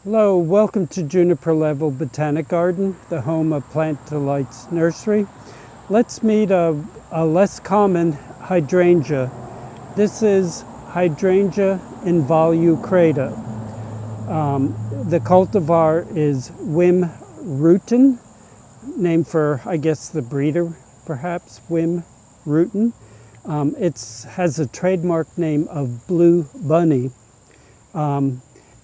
Hello, welcome to Juniper Level Botanic Garden, the home of Delights Nursery. Let's meet a less common hydrangea. This is Hydrangea involucrata. The cultivar is Wim Rutten, named for, I guess, the breeder, perhaps, Wim Rutten. It has a trademark name of Blue Bunny.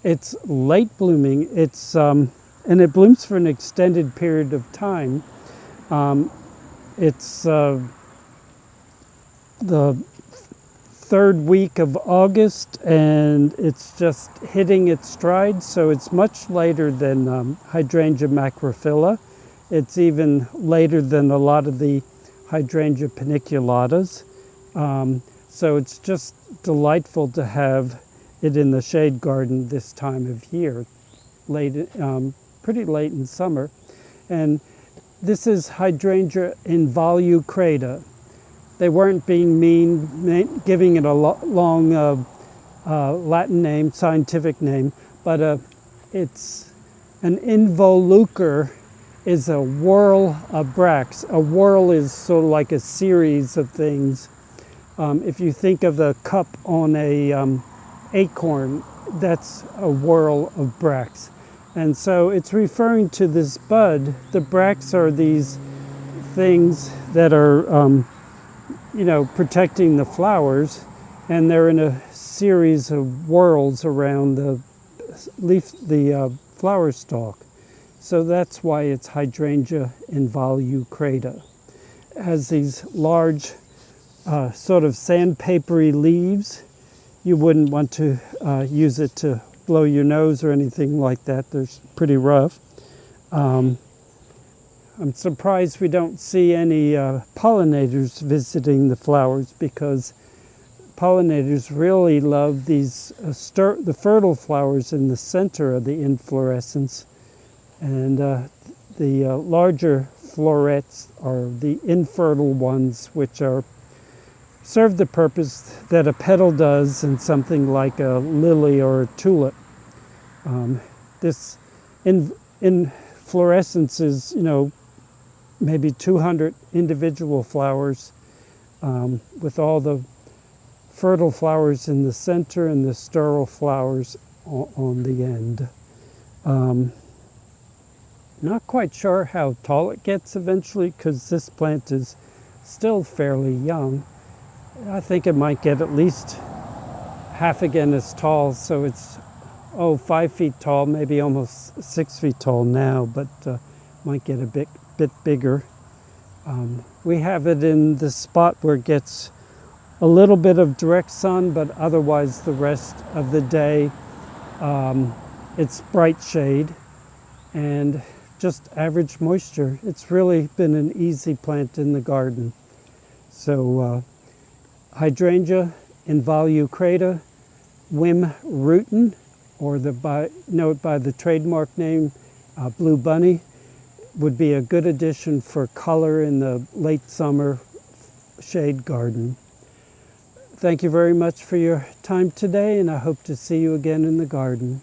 It's late blooming. And it blooms for an extended period of time. It's the third week of August, and it's just hitting its stride. So it's much later than Hydrangea macrophylla. It's even later than a lot of the Hydrangea paniculatas. So it's just delightful to have it in the shade garden this time of year, pretty late in summer. And this is Hydrangea involucrata. They weren't being mean, giving it a long Latin name, scientific name, but it's an involucre is a whorl of bracts. A whorl is sort of like a series of things. If you think of the cup on a acorn, that's a whorl of bracts. And so it's referring to this bud. The bracts are these things that are, protecting the flowers, and they're in a series of whorls around the flower stalk. So that's why it's Hydrangea involucrata. It has these large, sort of sandpapery leaves. You wouldn't want to use it to blow your nose or anything like that. They're pretty rough. I'm surprised we don't see any pollinators visiting the flowers, because pollinators really love these the fertile flowers in the center of the inflorescence. And the larger florets are the infertile ones, which serve the purpose that a petal does in something like a lily or a tulip. This inflorescence is, maybe 200 individual flowers, with all the fertile flowers in the center and the sterile flowers on the end. Not quite sure how tall it gets eventually, because this plant is still fairly young. I think it might get at least half again as tall, so it's 5 feet tall, maybe almost 6 feet tall now, but might get a bit bigger. We have it in the spot where it gets a little bit of direct sun, but otherwise the rest of the day it's bright shade and just average moisture. It's really been an easy plant in the garden. So Hydrangea involucrata Wim Rutten, or by the trademark name Blue Bunny, would be a good addition for color in the late summer shade garden. Thank you very much for your time today, and I hope to see you again in the garden.